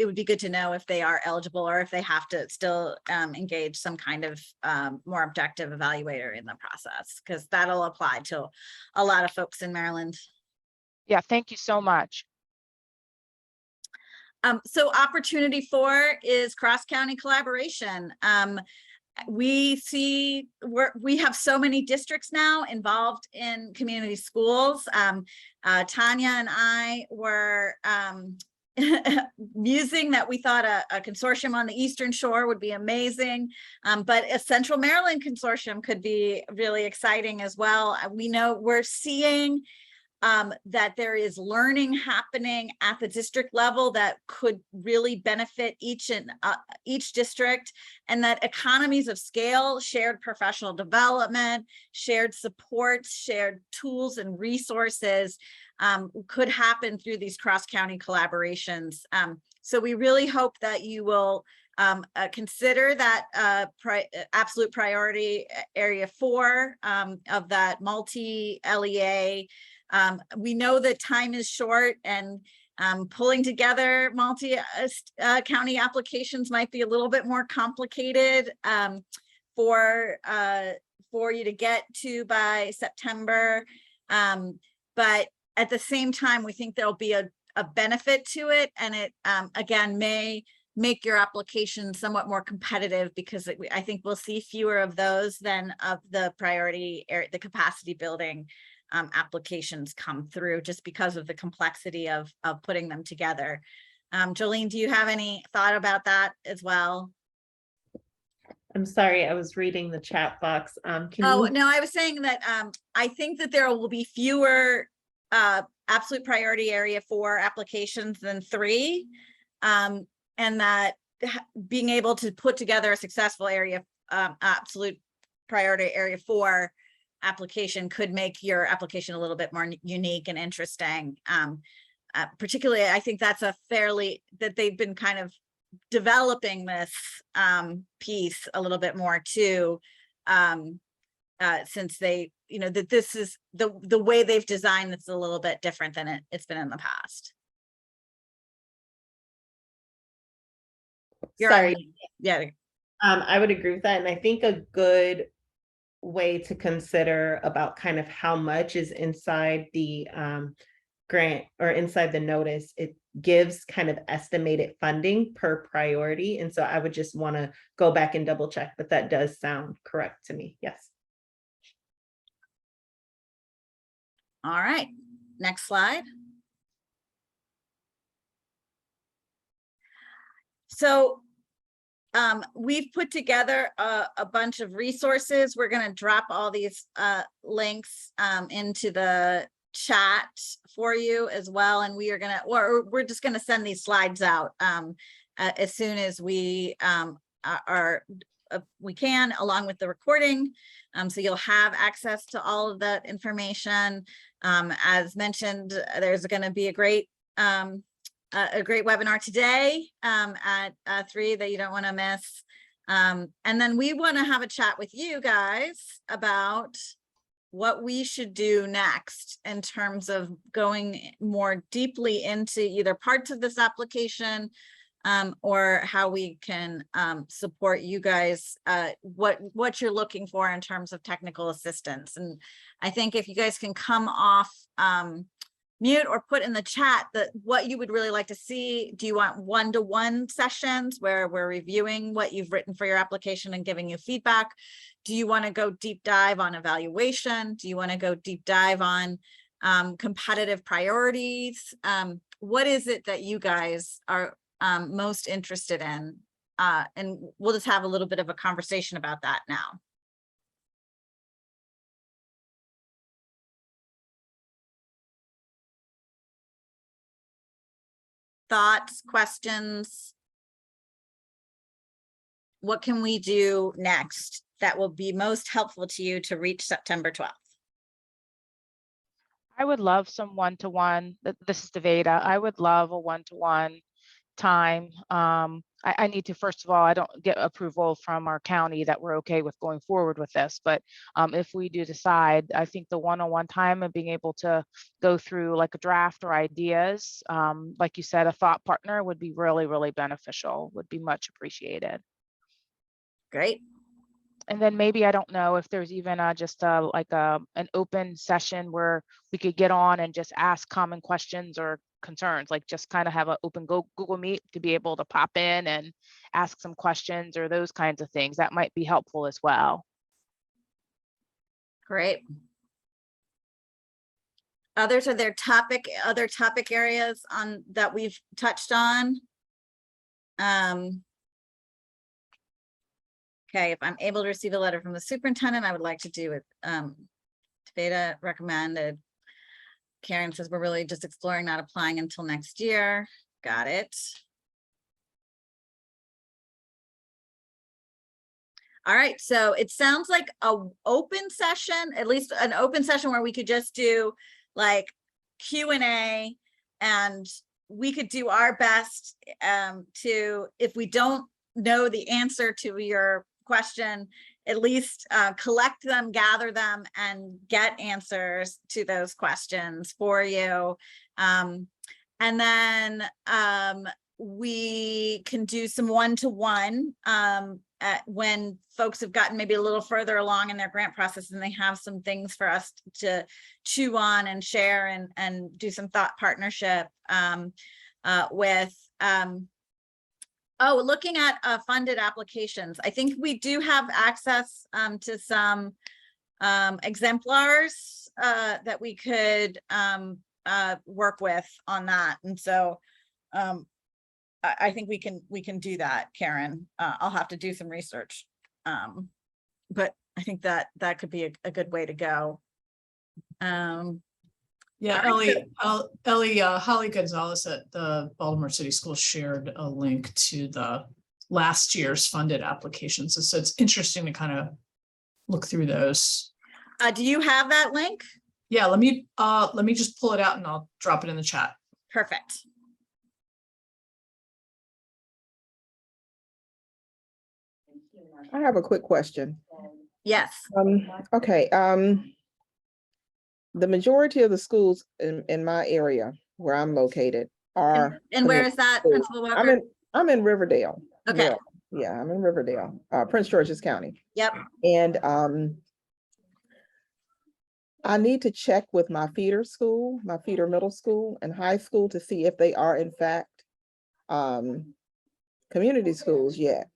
would be good to know if they are eligible or if they have to still engage some kind of more objective evaluator in the process, because that'll apply to a lot of folks in Maryland. Yeah, thank you so much. So opportunity 4 is cross-county collaboration. We have so many districts now involved in community schools. Tanya and I were musing that we thought a consortium on the Eastern Shore would be amazing, but a Central Maryland consortium could be really exciting as well. We know we're seeing that there is learning happening at the district level that could really benefit each district, and that economies of scale, shared professional development, shared support, shared tools and resources could happen through these cross-county collaborations. So we really hope that you will consider that absolute priority area 4 of that multi-LEA. We know that time is short, and Pulling together multi-county applications might be a little bit more complicated for you to get to by September. But at the same time, we think there'll be a benefit to it, and it again may make your application somewhat more competitive, because I think we'll see fewer of those than of the priority area, the capacity building applications come through, just because of the complexity of putting them together. Jolene, do you have any thought about that as well? I'm sorry, I was reading the chat box. Can Oh, you? no, I was saying that I think that there will be fewer absolute priority area 4 applications than 3. And that being able to put together a successful area absolute priority area 4 application could make your application a little bit more unique and interesting. Particularly, I think that's that they've been kind of developing this piece a little bit more too, since they, that this is the way they've designed it's a little bit different than it's been in the past. Sorry. Yeah. I would agree with that. And I think a good way to consider about kind of how much is inside the grant or inside the notice, it gives kind of estimated funding per priority. And so I would just want to go back and double check, but that does sound correct to me. Yes. All right, next slide. So we've put together a bunch of resources. We're going to drop all these links into the chat for you as well. And we are going to, or we're just going to send these slides out as soon as we we can, along with the recording. So you'll have access to all of that information. As mentioned, there's going to be a great webinar today at 3 that you don't want to miss. And then we want to have a chat with you guys about what we should do next in terms of going more deeply into either parts of this application or how we can support you guys, what you're looking for in terms of technical assistance. And I think if you guys can come off mute or put in the chat that what you would really like to see. Do you want one-to-one sessions where we're reviewing what you've written for your application and giving you feedback? Do you want to go deep dive on evaluation? Do you want to go deep dive on competitive priorities? What is it that you guys are most interested in? And we'll just have a little bit of a conversation about that now. Thoughts, questions? What can we do next that will be most helpful to you to reach September 12th? I would love some one-to-one. This is Deveda. I would love a one-to-one time. I need to, first of all, I don't get approval from our county that we're okay with going forward with this, but if we do decide, I think the one-on-one time and being able to go through like a draft or ideas, like you said, a thought partner would be really, really beneficial, would be much appreciated. Great. And then maybe, I don't know if there's even just like an open session where we could get on and just ask common questions or concerns, like just kind of have an open Google Meet to be able to pop in and ask some questions or those kinds of things. That might be helpful as well. Great. Others, are there other topic areas on that we've touched on? Okay, if I'm able to receive a letter from the superintendent, I would like to do it. Deveda recommended. Karen says we're really just exploring, not applying until next year. Got it. All right, so it sounds like an open session, at least an open session where we could just do like Q&A, and we could do our best to, if we don't know the answer to your question, at least collect them, gather them, and get answers to those questions for you. And then we can do some one-to-one when folks have gotten maybe a little further along in their grant process and they have some things for us to chew on and share and do some thought partnership with. Oh, looking at funded applications, I think we do have access to some exemplars that we could work with on that. And so I think we can do that, Karen. I'll have to do some research. But I think that could be a good way to go. Yeah, All right, Ellie, Holly Gonzalez at the Baltimore City Schools shared a link to the last year's funded applications. So it's interesting to kind of look through those. do you have that link? Yeah, let me just pull it out and I'll drop it in the chat. Perfect. I have a quick question. Yes. Okay, the majority of the schools in my area where I'm located are. And where is that, schools. Principal Walker? I'm in Riverdale. Okay. Yeah, I'm in Riverdale, Prince George's County. Yep. And I need to check with my feeder school, my feeder middle school and high school to see if they are in fact community schools yet.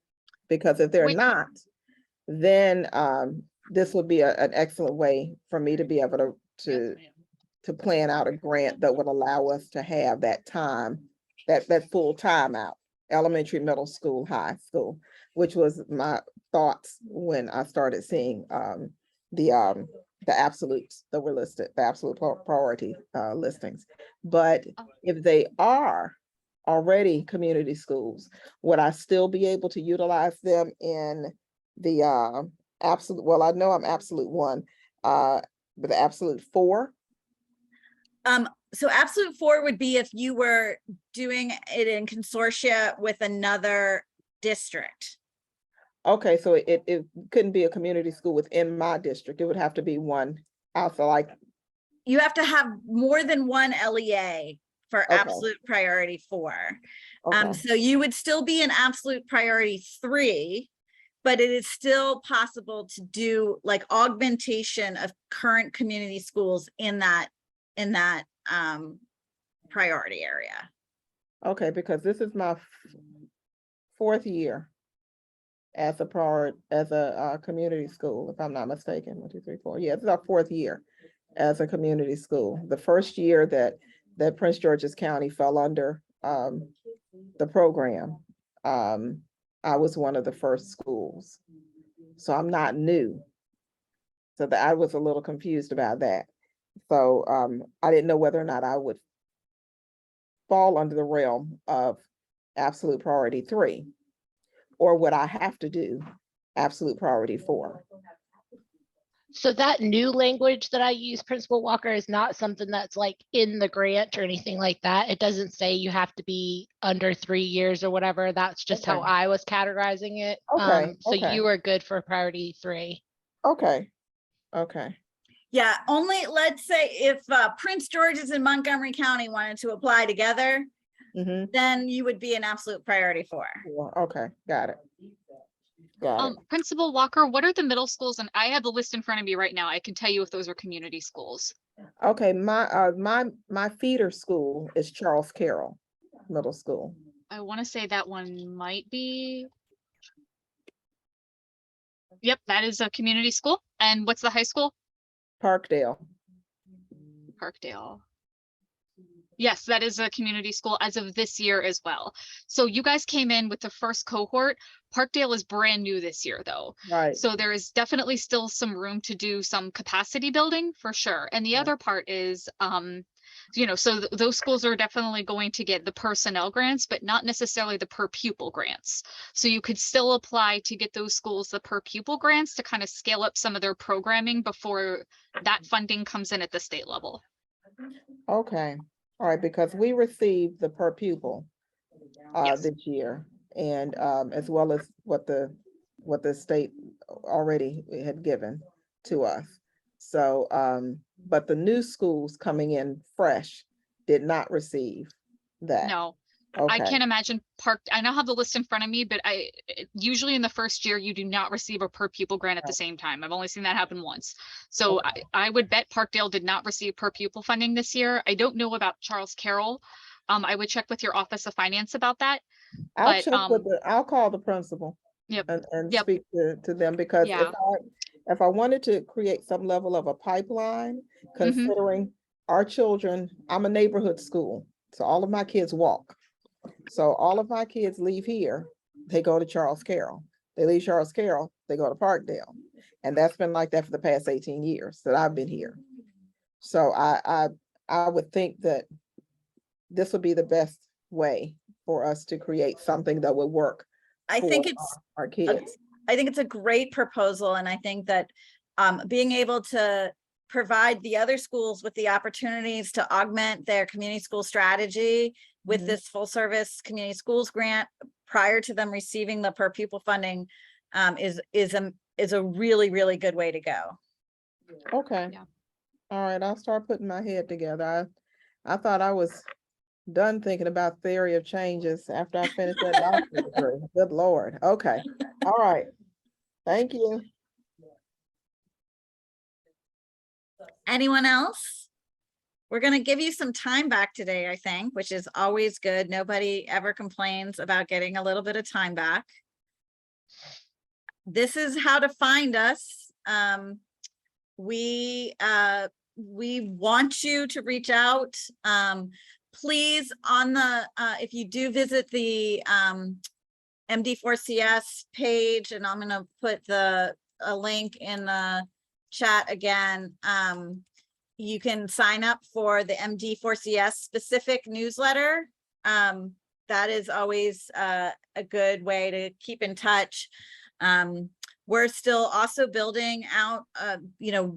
Because if they're Wait. not, then this would be an excellent way for me to be able to plan out a grant that would allow us to have that time, that full time out, elementary, middle school, high school, which was my thoughts when I started seeing the absolutes that were listed, the absolute priority listings. But if they are already community schools, would I still be able to utilize them in the absolute? Well, I know I'm absolute 1, but the absolute 4. So absolute 4 would be if you were doing it in consortia with another district. Okay, so it couldn't be a community school within my district. It would have to be one also, like, You have to have more than one LEA for Okay. absolute priority 4. okay, So you would still be an absolute priority 3, but it is still possible to do like augmentation of current community schools in that priority area. okay, because this is my 4th year as a community school, if I'm not mistaken. 1, 2, 3, 4. Yeah, it's our 4th year as a community school. The first year that Prince George's County fell under the program, I was one of the first schools. So I'm not new. So that I was a little confused about that. So I didn't know whether or not I would fall under the realm of absolute priority 3, or would I have to do absolute priority 4? So that new language that I use, Principal Walker, is not something that's like in the grant or anything like that. It doesn't say you have to be under 3 years or whatever. That's just how Okay. I was categorizing it. Okay, So okay. you are good for priority 3. Okay, okay, Yeah, only let's say if Prince George's and Montgomery County wanted to apply together, then you would be an absolute priority 4. okay, got it. Got it. Principal Walker, what are the middle schools? And I have the list in front of me right now. I can tell you if those are community schools. Okay, my feeder school is Charles Carroll Middle School. I want to say that one might be. Yep, that is a community school. And what's the high school? Parkdale. Parkdale. Yes, that is a community school as of this year as well. So you guys came in with the first cohort. Parkdale is brand new this year though. Right. So there is definitely still some room to do some capacity building for sure. And the Yeah. other part is, so those schools are definitely going to get the personnel grants, but not necessarily the per pupil grants. So you could still apply to get those schools the per pupil grants to kind of scale up some of their programming before that funding comes in at the state level. Okay, all right, because we received the per pupil Yes. this year, and as well as what the state already had given to us. So but the new schools coming in fresh did not receive that? No. I Okay, can't imagine I now have the list in front of me, but usually in the first year, you do not receive a per pupil grant at the Right. same time. I've only seen that happen once. So I would bet Parkdale did not receive per pupil funding this year. I don't know about Charles Carroll. I would check with your Office of Finance about that. I'll But, check with I'll call the principal Yep, and Yep. speak to them, because Yeah. if I wanted to create some level of a pipeline, considering our children, I'm a neighborhood school, so all of my kids walk. So all of my kids leave here, they go to Charles Carroll. They leave Charles Carroll, they go to Parkdale. And that's been like that for the past 18 years that I've been here. So I would think that this would be the best way for us to create something that would work I for think it's our kids. I think it's a great proposal, and I think that being able to provide the other schools with the opportunities to augment their community school strategy with Mhm. this full service community schools grant prior to them receiving the per pupil funding is a really, really good way to go. Okay. Yeah. All right, I'll start putting my head together. I thought I was done thinking about theory of changes after I finished that doctorate degree. Good Lord. Okay. All right. Thank you. Anyone else? We're gonna give you some time back today, I think, which is always good. Nobody ever complains about getting a little bit of time back. This is how to find us. We want you to reach out. Please, on the if you do visit the MD4CS page, and I'm gonna put a link in the chat again. You can sign up for the MD4CS specific newsletter. That is always a good way to keep in touch. We're still also building out,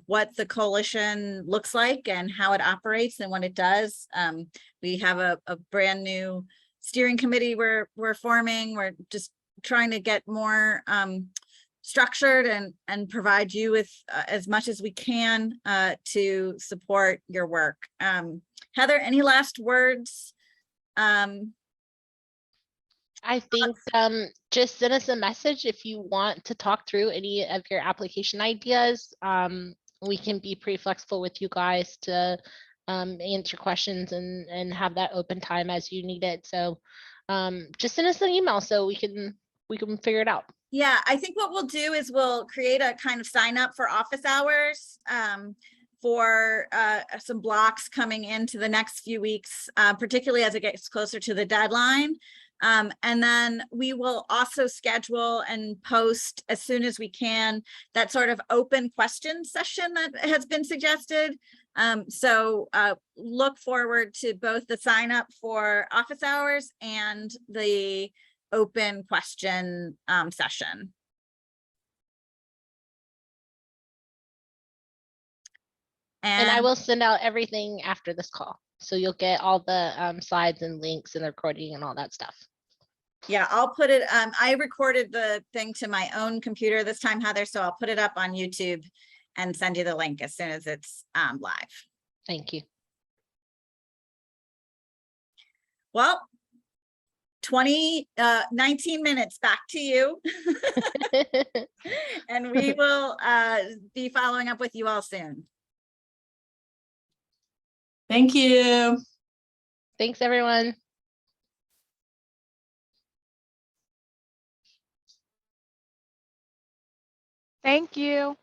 what the coalition looks like and how it operates and what it does. We have a brand new steering committee we're forming. We're just trying to get more structured and provide you with as much as we can to support your work. Heather, any last words? I think just send us a message if you want to talk through any of your application ideas. We can be pretty flexible with you guys to answer questions and have that open time as you need it. So just send us an email so we can figure it out. Yeah, I think what we'll do is we'll create a kind of sign up for office hours for some blocks coming into the next few weeks, particularly as it gets closer to the deadline. And then we will also schedule and post as soon as we can that sort of open question session that has been suggested. So look forward to both the sign up for office hours and the open question session. And I will send out everything after this call. So you'll get all the slides and links and the recording and all that stuff. Yeah, I'll put it, I recorded the thing to my own computer this time, Heather, so I'll put it up on YouTube and send you the link as soon as it's live. Thank you. Well, 19 minutes back to you. And we will be following up with you all soon. Thank you. Thanks, everyone. Thank you.